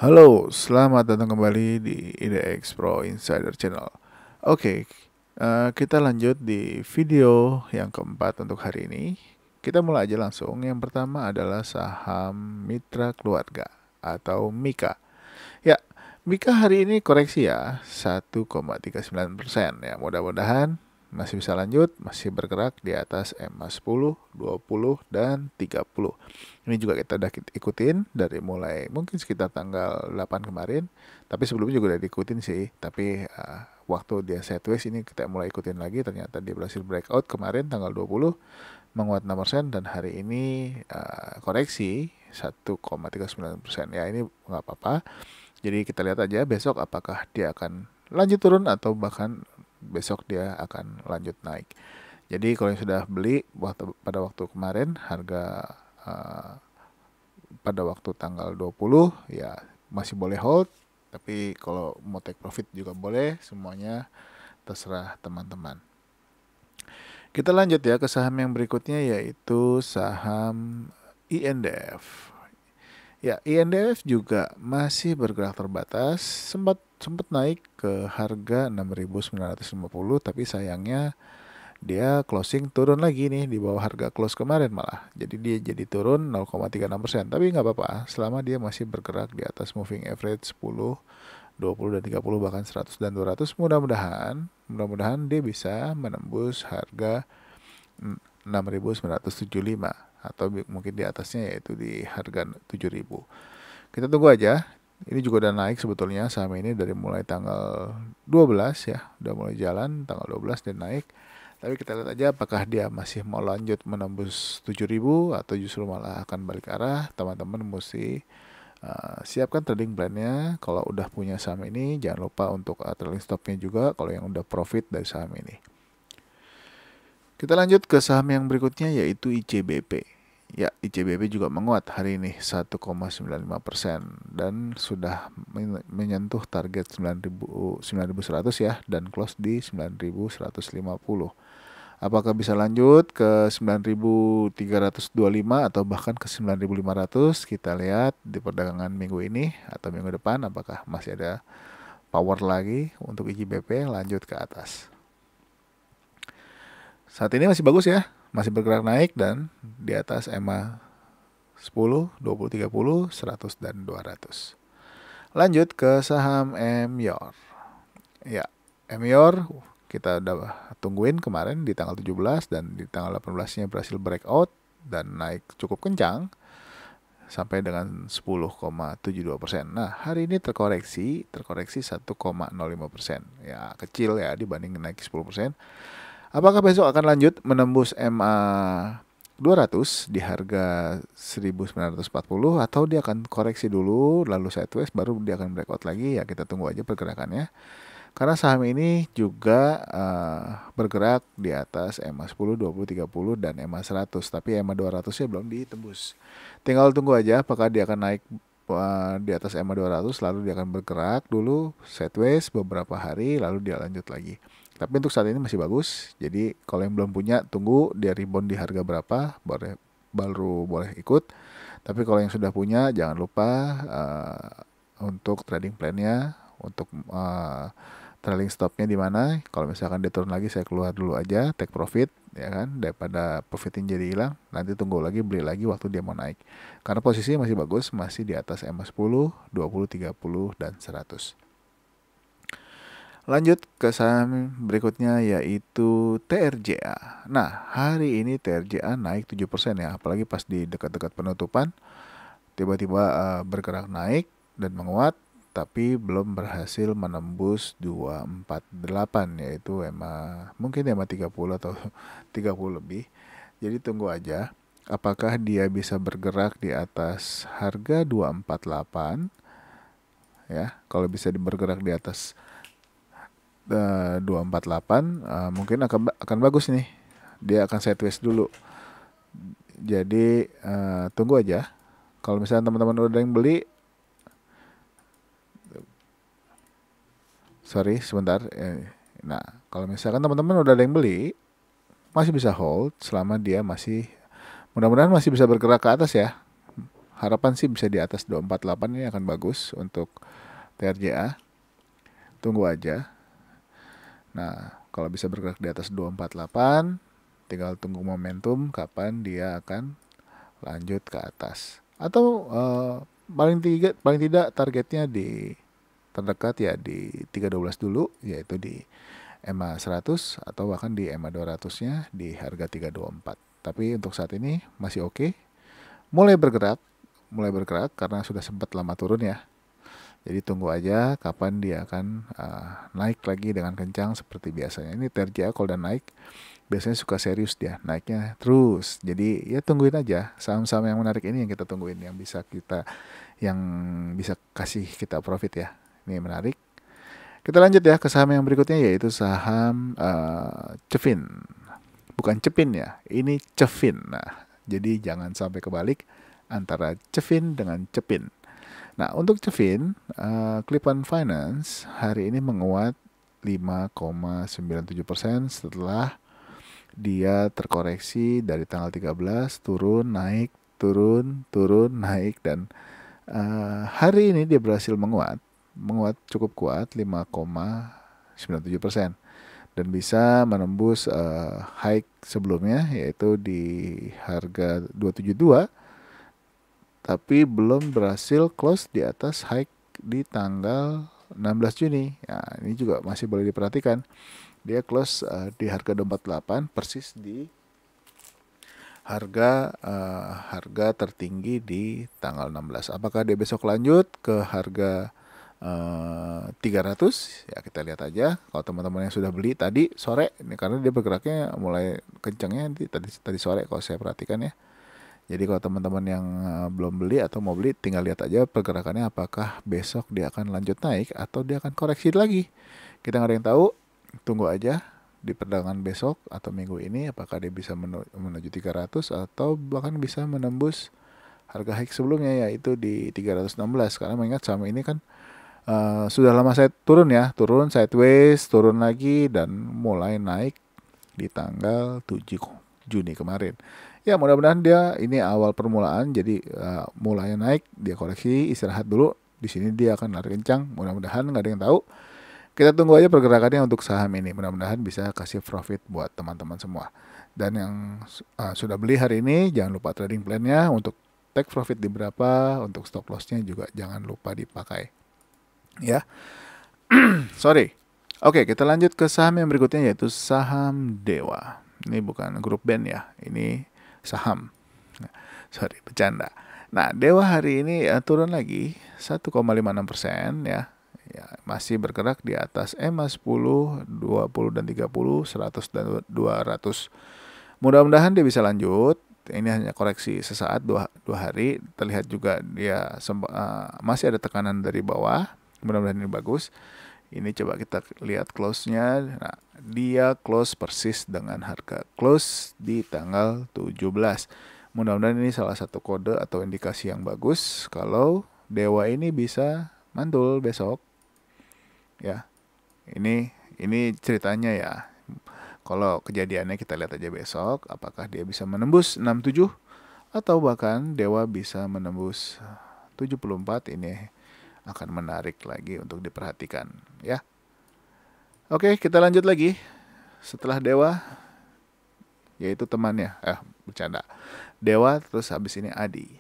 Halo, selamat datang kembali di IDX Pro Insider Channel. Oke, kita lanjut di video yang keempat untuk hari ini. Kita mulai aja langsung. Yang pertama adalah saham Mitra Keluarga atau MIKA. Ya, MIKA hari ini koreksi ya, 1,39%. Ya, mudah-mudahan masih bisa lanjut, masih bergerak di atas EMA 10, 20, dan 30. Ini juga kita udah ikutin dari mulai mungkin sekitar tanggal 8 kemarin. Tapi sebelumnya juga udah diikutin sih. Tapi waktu dia sideways ini kita mulai ikutin lagi. Ternyata dia berhasil breakout kemarin tanggal 20, menguat 6%. Dan hari ini koreksi 1,39%. Ya ini nggak apa-apa. Jadi kita lihat aja besok apakah dia akan lanjut turun atau bahkan besok dia akan lanjut naik. Jadi kalau yang sudah beli pada waktu kemarin harga pada waktu tanggal 20 ya masih boleh hold, tapi kalau mau take profit juga boleh, semuanya terserah teman-teman. Kita lanjut ya ke saham yang berikutnya yaitu saham INDF. Ya, INDF juga masih bergerak terbatas, sempat naik ke harga 6.950, tapi sayangnya dia closing turun lagi nih di bawah harga close kemarin malah. Jadi dia jadi turun 0,36%, tapi nggak apa-apa selama dia masih bergerak di atas moving average 10, 20 dan 30 bahkan 100 dan 200. Mudah-mudahan dia bisa menembus harga 6.975 atau mungkin di atasnya yaitu di harga 7.000. Kita tunggu aja. Ini juga udah naik sebetulnya saham ini dari mulai tanggal 12 ya, udah mulai jalan tanggal 12 dan naik. Tapi kita lihat aja apakah dia masih mau lanjut menembus 7.000 atau justru malah akan balik arah. Teman-teman mesti siapkan trading plan-nya. Kalau udah punya saham ini jangan lupa untuk trailing stop-nya juga kalau yang udah profit dari saham ini. Kita lanjut ke saham yang berikutnya yaitu ICBP. Ya, ICBP juga menguat hari ini 1,95% dan sudah menyentuh target 9.100 ya dan close di 9.150. Apakah bisa lanjut ke 9.325 atau bahkan ke 9.500? Kita lihat di perdagangan minggu ini atau minggu depan apakah masih ada power lagi untuk ICBP lanjut ke atas. Saat ini masih bagus ya, masih bergerak naik dan di atas EMA 10, 20, 30, 100, dan 200. Lanjut ke saham MYOR. Ya, MYOR kita udah tungguin kemarin di tanggal 17 dan di tanggal 18-nya berhasil breakout dan naik cukup kencang sampai dengan 10,72%. Nah, hari ini terkoreksi 1,05%. Ya, kecil ya dibanding naik 10%. Apakah besok akan lanjut menembus MA 200 di harga 1940 atau dia akan koreksi dulu lalu sideways baru dia akan breakout lagi? Ya kita tunggu aja pergerakannya. Karena saham ini juga bergerak di atas EMA 10, 20, 30 dan EMA 100, tapi EMA 200-nya belum ditembus. Tinggal tunggu aja apakah dia akan naik di atas EMA 200 lalu dia akan bergerak dulu sideways beberapa hari lalu dia lanjut lagi. Tapi untuk saat ini masih bagus. Jadi kalau yang belum punya tunggu dia rebound di harga berapa baru boleh ikut. Tapi kalau yang sudah punya jangan lupa untuk trading plan-nya, untuk trailing stop-nya di mana. Kalau misalkan dia turun lagi saya keluar dulu aja, take profit ya kan, daripada profitin jadi hilang. Nanti tunggu lagi beli lagi waktu dia mau naik. Karena posisinya masih bagus, masih di atas EMA 10, 20, 30 dan 100. Lanjut ke saham berikutnya yaitu TRJA. Nah, hari ini TRJA naik 7% ya, apalagi pas di dekat-dekat penutupan tiba-tiba bergerak naik dan menguat tapi belum berhasil menembus 248 yaitu mungkin EMA 30 atau 30 lebih. Jadi tunggu aja apakah dia bisa bergerak di atas harga 248 ya. Kalau bisa bergerak di atas 248 mungkin akan bagus nih. Dia akan sideways dulu. Jadi tunggu aja. Kalau misalnya teman-teman udah yang beli, sorry sebentar. Nah, kalau misalkan teman-teman udah ada yang beli, masih bisa hold selama dia masih, mudah-mudahan masih bisa bergerak ke atas ya. harapan sih bisa di atas 248, ini akan bagus untuk TRJA. Tunggu aja. Nah, kalau bisa bergerak di atas 248, tinggal tunggu momentum kapan dia akan lanjut ke atas. Atau paling tidak targetnya di terdekat ya di 312 dulu, yaitu di EMA 100 atau bahkan di EMA 200-nya di harga 324. Tapi untuk saat ini masih oke. Mulai bergerak karena sudah sempat lama turun ya. Jadi tunggu aja kapan dia akan naik lagi dengan kencang seperti biasanya. Ini TRJA kalau udah naik biasanya suka serius dia naiknya terus. Jadi ya tungguin aja saham-saham yang menarik ini, yang kita tungguin, yang bisa kasih kita profit ya. Ini menarik. Kita lanjut ya ke saham yang berikutnya, yaitu saham Cefin. Bukan Cepin ya, ini Cefin. Nah, jadi jangan sampai kebalik antara Cefin dengan Cepin. Nah, untuk Cefin, Clippan Finance hari ini menguat 5,97% setelah dia terkoreksi dari tanggal 13, turun, naik, turun, naik, dan hari ini dia berhasil menguat cukup kuat 5,97% dan bisa menembus high sebelumnya, yaitu di harga 272, tapi belum berhasil close di atas high di tanggal 16 Juni. Nah, ini juga masih boleh diperhatikan. Dia close di harga 248, persis di harga tertinggi di tanggal 16. Apakah dia besok lanjut ke harga 300? Ya kita lihat aja. Kalau teman-teman yang sudah beli tadi sore, ini karena dia bergeraknya mulai kencangnya tadi sore kalau saya perhatikan ya. Jadi kalau teman-teman yang belum beli atau mau beli, tinggal lihat aja pergerakannya, apakah besok dia akan lanjut naik atau dia akan koreksi lagi. Kita nggak ada yang tahu. Tunggu aja di perdagangan besok atau minggu ini, apakah dia bisa menuju 300 atau bahkan bisa menembus harga high sebelumnya, yaitu di 316. Karena mengingat saham ini kan sudah lama saya turun sideways, turun lagi, dan mulai naik di tanggal 7 Juni kemarin. Ya mudah-mudahan dia ini awal permulaan, jadi mulai naik, dia koreksi, istirahat dulu. Di sini dia akan lari kencang, mudah-mudahan, nggak ada yang tahu. Kita tunggu aja pergerakannya untuk saham ini, mudah-mudahan bisa kasih profit buat teman-teman semua. Dan yang sudah beli hari ini, jangan lupa trading plan-nya untuk take profit di berapa, untuk stop loss-nya juga jangan lupa dipakai. Ya, sorry. Oke, kita lanjut ke saham yang berikutnya, yaitu saham Dewa. Ini bukan grup band ya, ini saham. Sorry, bercanda. Nah, Dewa hari ini turun lagi 1,56% ya. Ya, masih bergerak di atas EMA 10, 20 dan 30, 100 dan 200. Mudah-mudahan dia bisa lanjut. Ini hanya koreksi sesaat, dua hari. Terlihat juga dia masih ada tekanan dari bawah. Mudah-mudahan ini bagus. Ini coba kita lihat close-nya. Nah, dia close persis dengan harga close di tanggal 17. Mudah-mudahan ini salah satu kode atau indikasi yang bagus kalau Dewa ini bisa mantul besok. Ya. Ini ceritanya ya. Kalau kejadiannya kita lihat aja besok, apakah dia bisa menembus 67 atau bahkan Dewa bisa menembus 74. Ini akan menarik lagi untuk diperhatikan ya. Oke, kita lanjut lagi. Setelah Dewa, yaitu temannya, bercanda. Dewa, terus habis ini Adi.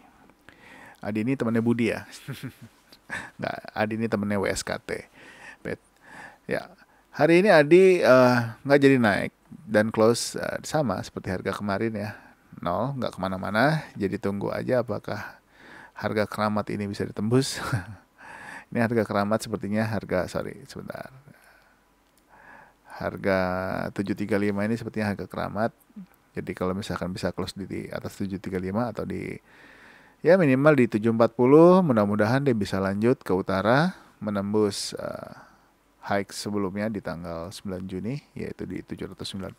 Adi ini temannya Budi ya. Nggak, Adi ini temannya WSKT. Ya, hari ini Adi nggak jadi naik dan close sama seperti harga kemarin ya, 0, nggak kemana-mana. Jadi tunggu aja apakah harga keramat ini bisa ditembus. Ini harga keramat sepertinya harga 735 ini sepertinya harga keramat. Jadi kalau misalkan bisa close di atas 735 atau di ya minimal di 740, mudah-mudahan dia bisa lanjut ke utara menembus high sebelumnya di tanggal 9 Juni, yaitu di 790.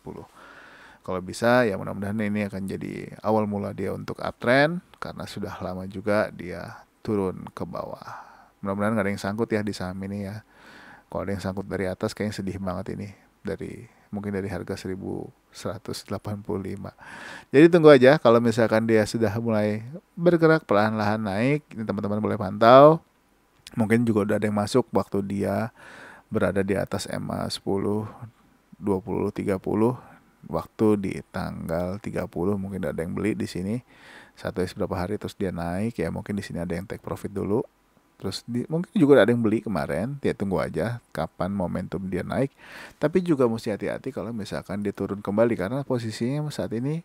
Kalau bisa ya mudah-mudahan ini akan jadi awal mula dia untuk uptrend, karena sudah lama juga dia turun ke bawah. Mudah-mudahan gak ada yang sangkut ya di saham ini ya. Kalau ada yang sangkut dari atas kayaknya sedih banget ini. mungkin dari harga 1185. Jadi tunggu aja, kalau misalkan dia sudah mulai bergerak perlahan-lahan naik, ini teman-teman boleh pantau. Mungkin juga udah ada yang masuk waktu dia berada di atas EMA 10, 20, 30, waktu di tanggal 30 mungkin ada yang beli di sini. Satu beberapa hari terus dia naik, ya mungkin di sini ada yang take profit dulu. Terus mungkin juga ada yang beli kemarin, dia tunggu aja kapan momentum dia naik. Tapi juga mesti hati-hati kalau misalkan dia turun kembali, karena posisinya saat ini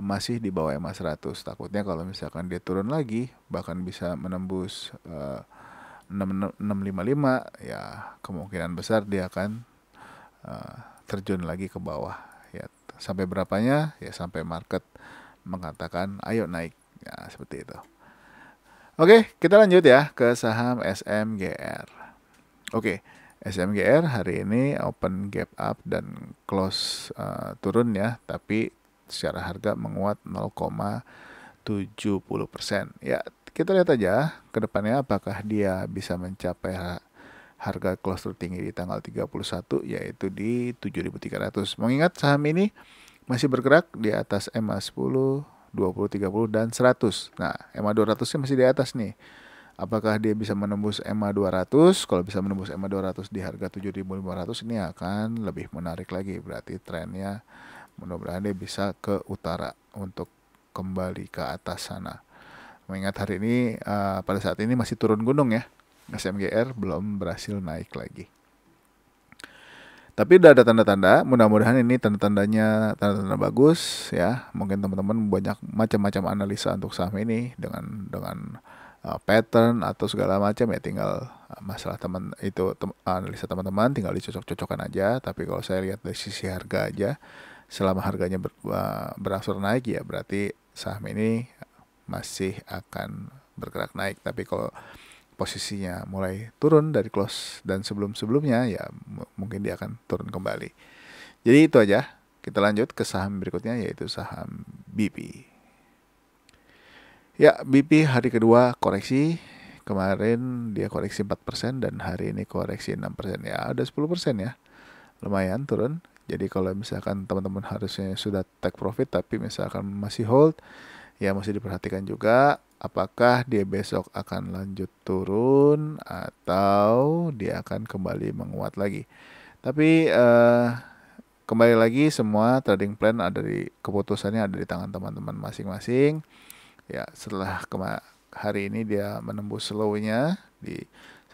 masih di bawah EMA 100. Takutnya kalau misalkan dia turun lagi, bahkan bisa menembus 655, ya kemungkinan besar dia akan terjun lagi ke bawah. Ya, sampai berapanya? Ya sampai market mengatakan ayo naik. Ya, seperti itu. Oke, kita lanjut ya ke saham SMGR. Oke, SMGR hari ini open gap up dan close turun ya, tapi secara harga menguat 0,70%. Ya, kita lihat aja ke depannya apakah dia bisa mencapai harga close tertinggi di tanggal 31, yaitu di 7.300. Mengingat saham ini masih bergerak di atas EMA 10, 20, 30, dan 100. Nah, EMA 200-nya masih di atas nih. Apakah dia bisa menembus EMA 200? Kalau bisa menembus EMA 200 di harga 7.500, ini akan lebih menarik lagi. Berarti trennya mudah-mudahan dia bisa ke utara untuk kembali ke atas sana. Mengingat hari ini pada saat ini masih turun gunung ya. SMGR belum berhasil naik lagi. Tapi udah ada tanda-tanda, mudah-mudahan ini tanda-tandanya tanda-tanda bagus ya. Mungkin teman-teman banyak macam-macam analisa untuk saham ini dengan pattern atau segala macam, ya tinggal masalah analisa teman-teman tinggal dicocok-cocokkan aja. Tapi kalau saya lihat dari sisi harga aja, selama harganya berangsur naik, ya berarti saham ini masih akan bergerak naik. Tapi kalau posisinya mulai turun dari close dan sebelum-sebelumnya, ya mungkin dia akan turun kembali. Jadi itu aja. Kita lanjut ke saham berikutnya, yaitu saham BP. Ya, BP hari kedua koreksi. Kemarin dia koreksi 4% dan hari ini koreksi 6%. Ya, ada 10% ya. Lumayan turun. Jadi kalau misalkan teman-teman harusnya sudah take profit tapi misalkan masih hold, ya mesti diperhatikan juga apakah dia besok akan lanjut turun atau dia akan kembali menguat lagi. Tapi kembali lagi, semua trading plan keputusannya ada di tangan teman-teman masing-masing. Ya, setelah hari ini dia menembus low-nya di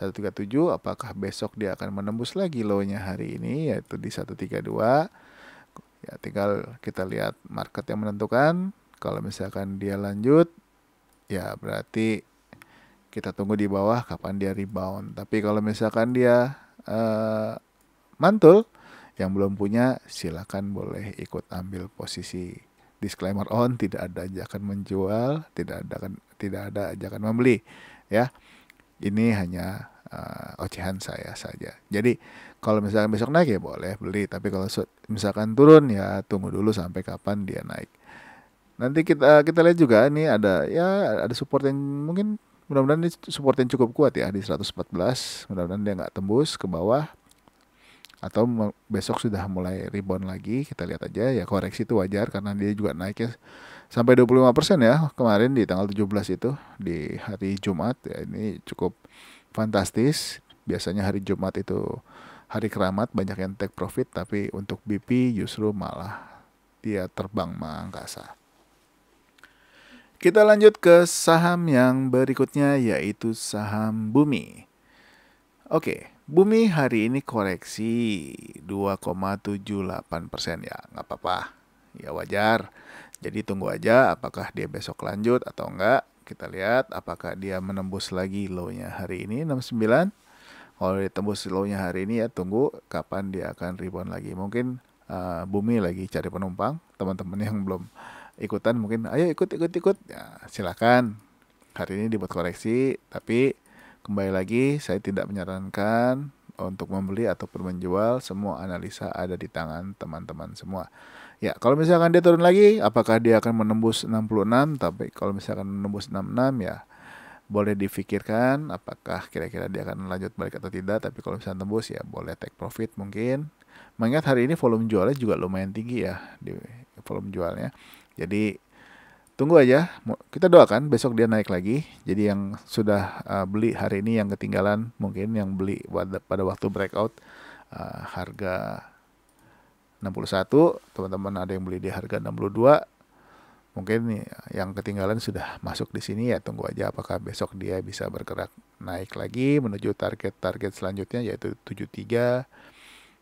137, apakah besok dia akan menembus lagi low-nya hari ini yaitu di 132? Ya, tinggal kita lihat market yang menentukan. Kalau misalkan dia lanjut, ya berarti kita tunggu di bawah kapan dia rebound. Tapi kalau misalkan dia mantul, yang belum punya silakan boleh ikut ambil posisi. Disclaimer on, tidak ada ajakan menjual, tidak ada ajakan membeli ya. Ini hanya ocehan saya saja. Jadi kalau misalkan besok naik ya boleh beli, tapi kalau misalkan turun ya tunggu dulu sampai kapan dia naik. Nanti kita lihat juga, ini ada support yang mungkin, mudah-mudahan ini support yang cukup kuat ya di 114. Mudah-mudahan dia nggak tembus ke bawah atau besok sudah mulai rebound lagi. Kita lihat aja ya, koreksi itu wajar karena dia juga naiknya sampai 25% ya kemarin di tanggal 17 itu di hari Jumat ya. Ini cukup fantastis. Biasanya hari Jumat itu hari keramat, banyak yang take profit, tapi untuk BP justru malah dia terbang mengangkasa. Kita lanjut ke saham yang berikutnya, yaitu saham Bumi. Oke, Bumi hari ini koreksi 2,78% ya, nggak apa-apa, ya wajar. Jadi tunggu aja apakah dia besok lanjut atau enggak. Kita lihat apakah dia menembus lagi low-nya hari ini 69. Kalau dia tembus low-nya hari ini ya tunggu kapan dia akan rebound lagi. Mungkin Bumi lagi cari penumpang, teman-teman yang belum ikutan mungkin ayo ikut ya, silakan. Hari ini dibuat koreksi, tapi kembali lagi saya tidak menyarankan untuk membeli ataupun menjual. Semua analisa ada di tangan teman-teman semua. Ya, kalau misalkan dia turun lagi, apakah dia akan menembus 66? Tapi kalau misalkan menembus 66 ya boleh difikirkan apakah kira-kira dia akan lanjut balik atau tidak. Tapi kalau misalkan tembus ya boleh take profit mungkin. Mengingat hari ini volume jualnya juga lumayan tinggi ya di volume jualnya. Jadi tunggu aja, kita doakan besok dia naik lagi. Jadi yang sudah beli hari ini yang ketinggalan, mungkin yang beli pada waktu breakout harga 61, teman-teman ada yang beli di harga 62, mungkin yang ketinggalan sudah masuk di sini ya. Tunggu aja apakah besok dia bisa bergerak naik lagi menuju target-target selanjutnya, yaitu 73,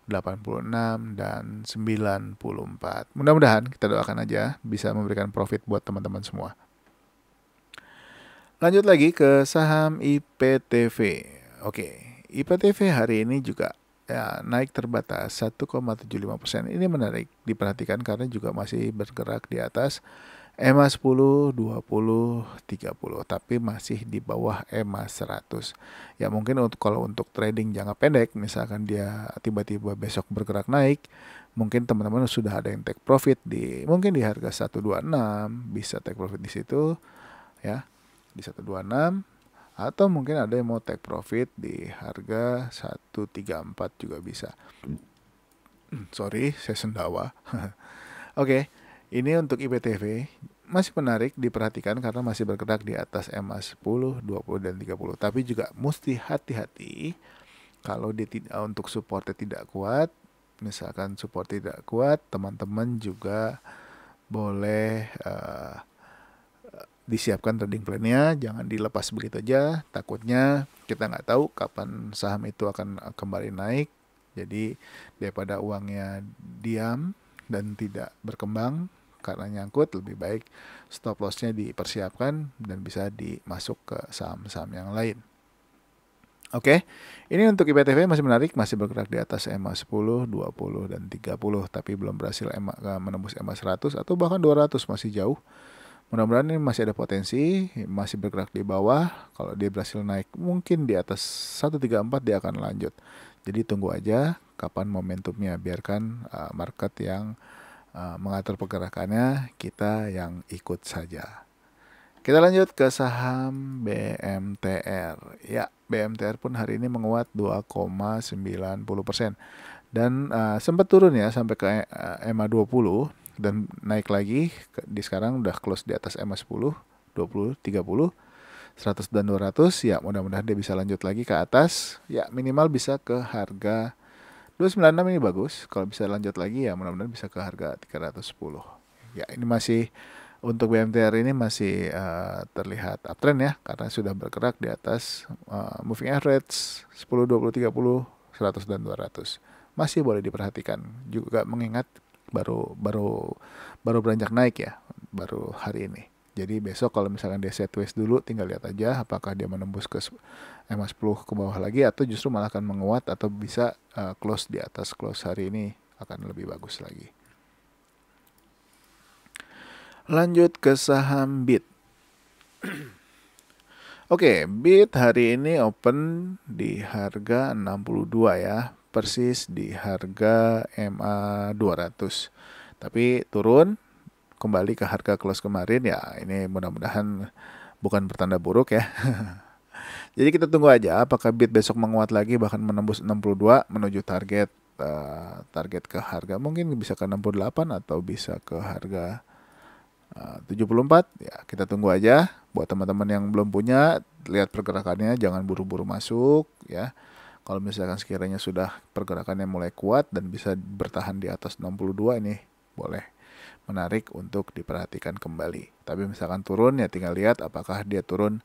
86, dan 94. Mudah-mudahan, kita doakan aja bisa memberikan profit buat teman-teman semua. Lanjut lagi ke saham IPTV. Oke, IPTV hari ini juga ya, naik terbatas 1,75%. Ini menarik diperhatikan karena juga masih bergerak di atas EMA 10, 20, 30, tapi masih di bawah EMA 100. Ya mungkin kalau untuk trading jangka pendek, misalkan dia tiba-tiba besok bergerak naik, mungkin teman-teman sudah ada yang take profit mungkin di harga 126, bisa take profit di situ ya, di 126, atau mungkin ada yang mau take profit di harga 134 juga bisa. Sorry, saya sendawa. Oke. Ini untuk IPTV masih menarik diperhatikan karena masih bergerak di atas EMA 10, 20, dan 30. Tapi juga mesti hati-hati kalau untuk supportnya tidak kuat. Misalkan support tidak kuat, teman-teman juga boleh disiapkan trading plan-nya, jangan dilepas begitu aja. Takutnya kita nggak tahu kapan saham itu akan kembali naik. Jadi daripada uangnya diam dan tidak berkembang karena nyangkut, lebih baik stop loss-nya dipersiapkan dan bisa dimasuk ke saham-saham yang lain. Oke, ini untuk IPTV masih menarik, masih bergerak di atas EMA 10, 20, dan 30, tapi belum berhasil menembus EMA 100 atau bahkan 200, masih jauh. Mudah-mudahan ini masih ada potensi, masih bergerak di bawah. Kalau dia berhasil naik mungkin di atas 134 dia akan lanjut. Jadi tunggu aja kapan momentumnya, biarkan market yang mengatur pergerakannya, kita yang ikut saja. Kita lanjut ke saham BMTR. Ya, BMTR pun hari ini menguat 2,90%. Dan sempat turun ya sampai ke EMA 20 dan naik lagi. Sekarang udah close di atas EMA 10, 20, 30, 100, dan 200. Ya, mudah-mudahan dia bisa lanjut lagi ke atas. Ya, minimal bisa ke harga 296, ini bagus. Kalau bisa lanjut lagi ya mudah-mudahan bisa ke harga 310. Ya, ini masih untuk BMTR ini masih terlihat uptrend ya, karena sudah bergerak di atas moving average 10, 20, 30, 100, dan 200. Masih boleh diperhatikan juga, mengingat baru beranjak naik ya, baru hari ini. Jadi besok kalau misalkan dia sideways dulu, tinggal lihat aja apakah dia menembus ke EMA 10 ke bawah lagi, atau justru malah akan menguat, atau bisa close di atas close hari ini, akan lebih bagus lagi. Lanjut ke saham BIT. Oke, BIT hari ini open di harga 62 ya, persis di harga EMA 200. Tapi turun kembali ke harga close kemarin ya. Ini mudah-mudahan bukan pertanda buruk ya. Jadi kita tunggu aja apakah BIT besok menguat lagi, bahkan menembus 62 menuju target ke harga mungkin bisa ke 68 atau bisa ke harga 74. Ya, kita tunggu aja. Buat teman-teman yang belum punya, lihat pergerakannya, jangan buru-buru masuk ya. Kalau misalkan sekiranya sudah pergerakannya mulai kuat dan bisa bertahan di atas 62, ini boleh menarik untuk diperhatikan kembali. Tapi misalkan turun ya tinggal lihat apakah dia turun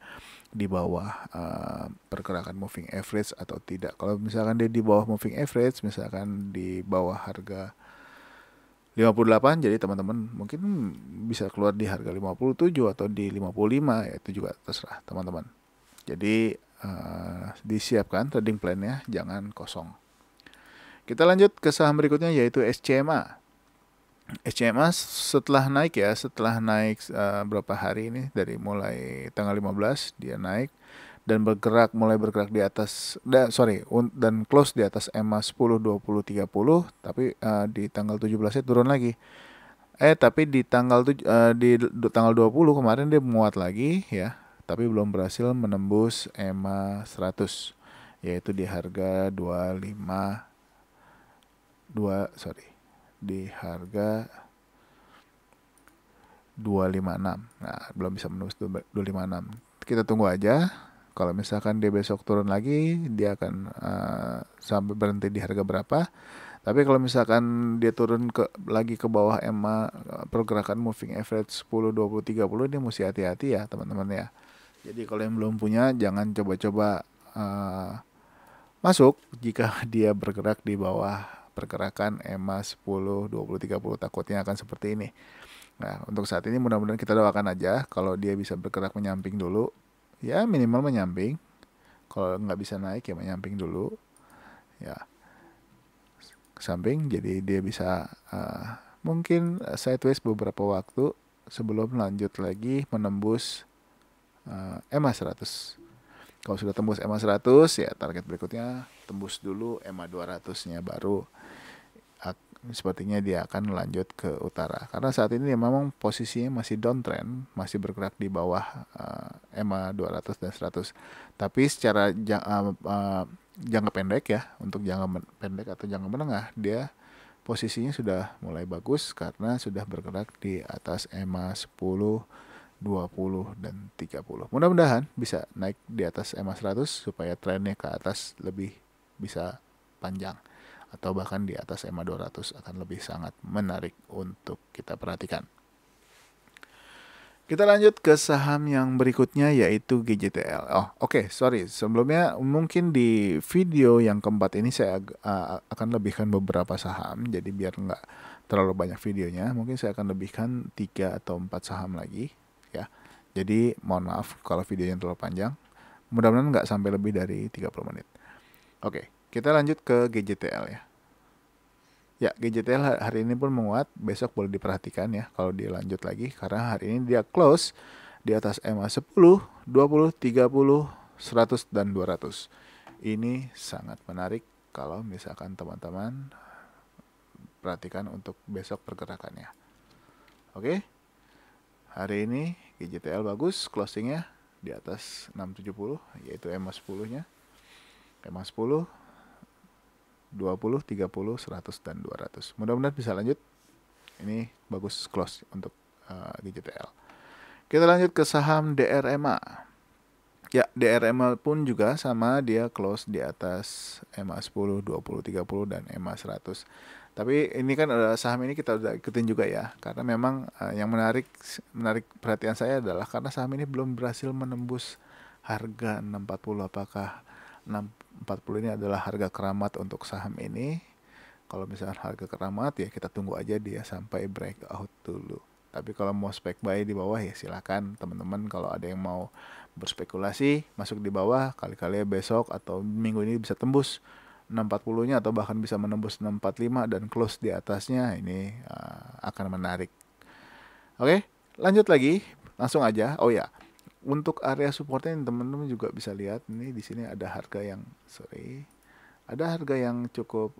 di bawah pergerakan moving average atau tidak. Kalau misalkan dia di bawah moving average, misalkan di bawah harga 58, jadi teman-teman mungkin bisa keluar di harga 57 atau di 55, ya itu juga terserah teman-teman. Jadi disiapkan trading plan-nya, jangan kosong. Kita lanjut ke saham berikutnya yaitu SCMA. SCMA setelah naik berapa hari ini, dari mulai tanggal 15 dia naik dan mulai bergerak di atas dan close di atas EMA 10, 20, 30, tapi di tanggal 17 turun lagi. Tapi di tanggal 20 kemarin dia menguat lagi ya, tapi belum berhasil menembus EMA 100, yaitu di harga 25 di harga 256. Nah, belum bisa menembus 256. Kita tunggu aja. Kalau misalkan dia besok turun lagi, dia akan sampai berhenti di harga berapa. Tapi kalau misalkan dia turun lagi ke bawah EMA pergerakan moving average 10, 20, 30, dia mesti hati-hati ya teman-teman ya. Jadi kalau yang belum punya, jangan coba-coba masuk jika dia bergerak di bawah pergerakan EMA 10, 20, 30, takutnya akan seperti ini. Nah, untuk saat ini mudah-mudahan kita doakan aja kalau dia bisa bergerak menyamping dulu. Ya, minimal menyamping. Kalau nggak bisa naik ya menyamping dulu. Ya, ke samping. Jadi dia bisa mungkin sideways beberapa waktu sebelum lanjut lagi menembus EMA 100. Kalau sudah tembus EMA 100 ya target berikutnya tembus dulu EMA 200-nya baru sepertinya dia akan lanjut ke utara. Karena saat ini dia memang posisinya masih downtrend, masih bergerak di bawah EMA 200 dan 100. Tapi secara jangka pendek ya, untuk jangka pendek atau jangka menengah, dia posisinya sudah mulai bagus karena sudah bergerak di atas EMA 10, 20, dan 30. Mudah-mudahan bisa naik di atas EMA 100 supaya trennya ke atas lebih bisa panjang. Atau bahkan di atas EMA 200 akan lebih sangat menarik untuk kita perhatikan. Kita lanjut ke saham yang berikutnya yaitu GJTL. Oke, sorry. Sebelumnya mungkin di video yang keempat ini saya akan lebihkan beberapa saham. Jadi biar nggak terlalu banyak videonya, mungkin saya akan lebihkan 3 atau 4 saham lagi. Ya, jadi mohon maaf kalau videonya terlalu panjang. Mudah-mudahan nggak sampai lebih dari 30 menit. Oke, kita lanjut ke GJTL ya. Ya, GJTL hari ini pun menguat, besok boleh diperhatikan ya kalau dia lanjut lagi. Karena hari ini dia close di atas EMA 10, 20, 30, 100, dan 200. Ini sangat menarik kalau misalkan teman-teman perhatikan untuk besok pergerakannya. Oke, hari ini GJTL bagus, closingnya di atas 670, yaitu EMA 10-nya. EMA 10, 20, 30, 100, dan 200. Mudah-mudahan bisa lanjut. Ini bagus close untuk GJTL. Kita lanjut ke saham DRMA. Ya, DRMA pun juga sama, dia close di atas EMA 10, 20, 30, dan EMA 100. Tapi ini kan saham ini kita udah ikutin juga ya. Karena memang yang menarik perhatian saya adalah karena saham ini belum berhasil menembus harga 640. Apakah 640 ini adalah harga keramat untuk saham ini? Kalau misalnya harga keramat ya kita tunggu aja dia sampai breakout dulu. Tapi kalau mau spek buy di bawah ya silakan teman-teman. Kalau ada yang mau berspekulasi masuk di bawah, kali-kali besok atau minggu ini bisa tembus 640-nya atau bahkan bisa menembus 645 dan close di atasnya, ini akan menarik. Oke, lanjut lagi, langsung aja. Oh ya, untuk area supportnya teman-teman juga bisa lihat ini di sini ada harga yang cukup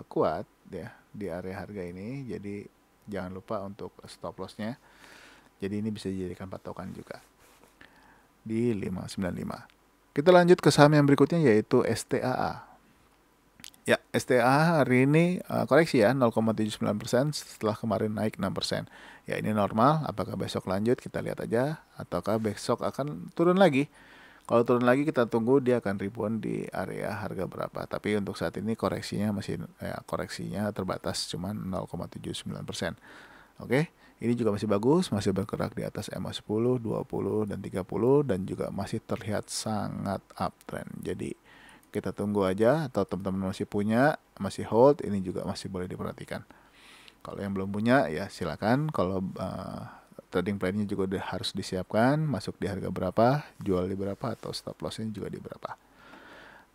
kuat ya di area harga ini. Jadi jangan lupa untuk stop lossnya. Jadi ini bisa dijadikan patokan juga di 595. Kita lanjut ke saham yang berikutnya yaitu STAA. Ya, STAA hari ini koreksi ya 0,79% setelah kemarin naik 6%. Ya, ini normal. Apakah besok lanjut kita lihat aja ataukah besok akan turun lagi? Kalau turun lagi kita tunggu dia akan rebound di area harga berapa. Tapi untuk saat ini koreksinya terbatas cuman 0,79%. Oke, ini juga masih bagus, masih bergerak di atas EMA 10, 20, dan 30 dan juga masih terlihat sangat uptrend. Jadi kita tunggu aja, atau teman-teman masih punya, masih hold, ini juga masih boleh diperhatikan. Kalau yang belum punya ya silakan. Kalau trading plan-nya juga udah harus disiapkan, masuk di harga berapa, jual di berapa, atau stop loss-nya juga di berapa.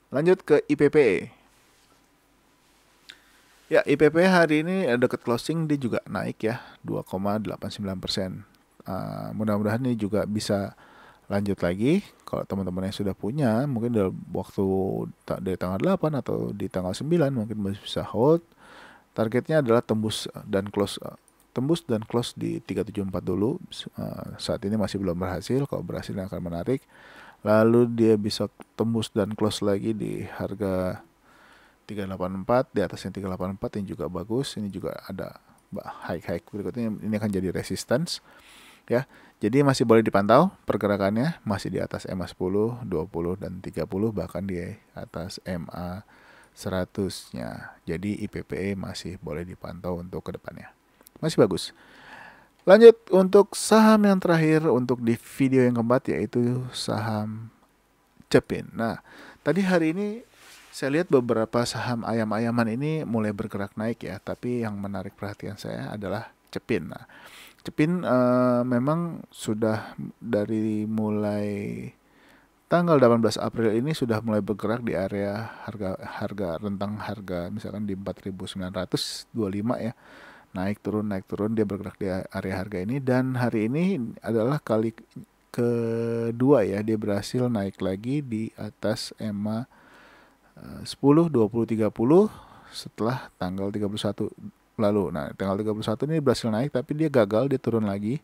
Lanjut ke IPPE. Ya, IPPE hari ini dekat closing dia juga naik ya 2,89%. Mudah-mudahan ini juga bisa lanjut lagi. Kalau teman-teman yang sudah punya mungkin dalam waktu dari tanggal 8 atau di tanggal 9 mungkin masih bisa hold. Targetnya adalah tembus dan close di 374 dulu. Saat ini masih belum berhasil. Kalau berhasil akan menarik. Lalu dia bisa tembus dan close lagi di harga 384, di atasnya 384 ini juga bagus. Ini juga ada high berikutnya, ini akan jadi resistance ya. Jadi masih boleh dipantau pergerakannya, masih di atas EMA 10, 20 dan 30, bahkan di atas EMA 100-nya. Jadi IPPE masih boleh dipantau untuk kedepannya. Masih bagus. Lanjut untuk saham yang terakhir untuk di video yang keempat, yaitu saham Cepin. Nah, tadi hari ini saya lihat beberapa saham ayam-ayaman ini mulai bergerak naik ya, tapi yang menarik perhatian saya adalah Cepin. Nah, Cepin memang sudah dari mulai tanggal 18 April ini sudah mulai bergerak di area rentang harga misalkan di 4.925 ya. Naik turun dia bergerak di area harga ini, dan hari ini adalah kali kedua ya dia berhasil naik lagi di atas EMA 10, 20, 30 setelah tanggal 31 lalu. Nah, tanggal 31 ini berhasil naik tapi dia gagal, dia turun lagi.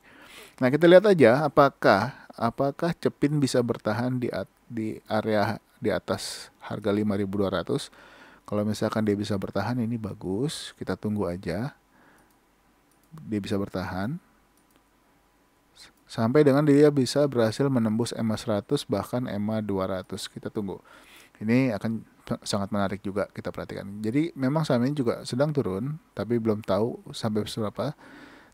Nah, kita lihat aja apakah Cepin bisa bertahan di area di atas harga 5.200. Kalau misalkan dia bisa bertahan, ini bagus, kita tunggu aja. Dia bisa bertahan sampai dengan dia bisa berhasil menembus EMA 100 bahkan EMA 200. Kita tunggu. Ini akan sangat menarik juga kita perhatikan. Jadi memang saham ini juga sedang turun, tapi belum tahu sampai berapa.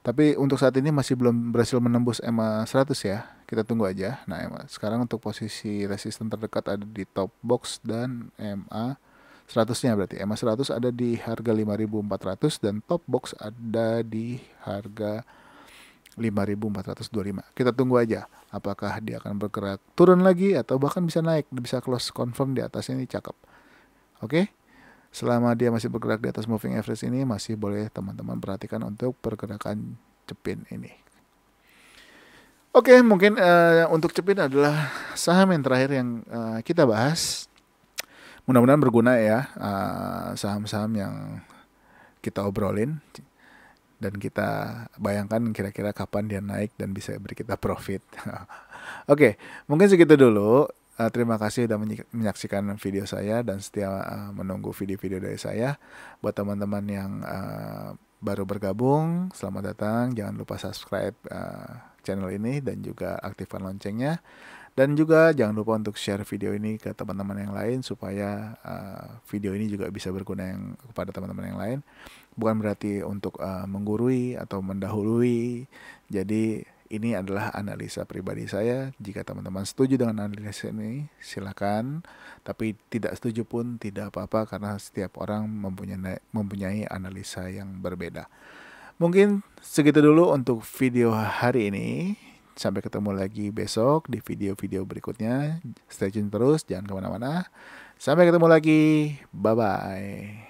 Tapi untuk saat ini masih belum berhasil menembus EMA 100 ya. Kita tunggu aja. Nah, sekarang untuk posisi resisten terdekat ada di top box dan EMA 100-nya, berarti EMA 100 ada di harga 5.400 dan top box ada di harga 5.425. Kita tunggu aja apakah dia akan bergerak turun lagi atau bahkan bisa naik, bisa close confirm di atasnya, ini cakep. Oke. Selama dia masih bergerak di atas moving average ini, masih boleh teman-teman perhatikan untuk pergerakan Cepin ini. Oke, mungkin untuk Cepin adalah saham yang terakhir yang kita bahas. Mudah-mudahan berguna ya, saham-saham yang kita obrolin dan kita bayangkan kira-kira kapan dia naik dan bisa beri kita profit. Oke, mungkin segitu dulu. Terima kasih sudah menyaksikan video saya dan setia menunggu video-video dari saya. Buat teman-teman yang baru bergabung, selamat datang. Jangan lupa subscribe channel ini dan juga aktifkan loncengnya. Dan juga jangan lupa untuk share video ini ke teman-teman yang lain supaya video ini juga bisa berguna kepada teman-teman yang lain. Bukan berarti untuk menggurui atau mendahului. Jadi ini adalah analisa pribadi saya. Jika teman-teman setuju dengan analisa ini, silakan. Tapi tidak setuju pun tidak apa-apa karena setiap orang mempunyai analisa yang berbeda. Mungkin segitu dulu untuk video hari ini. Sampai ketemu lagi besok di video-video berikutnya. Stay tune terus, jangan kemana-mana. Sampai ketemu lagi. Bye-bye.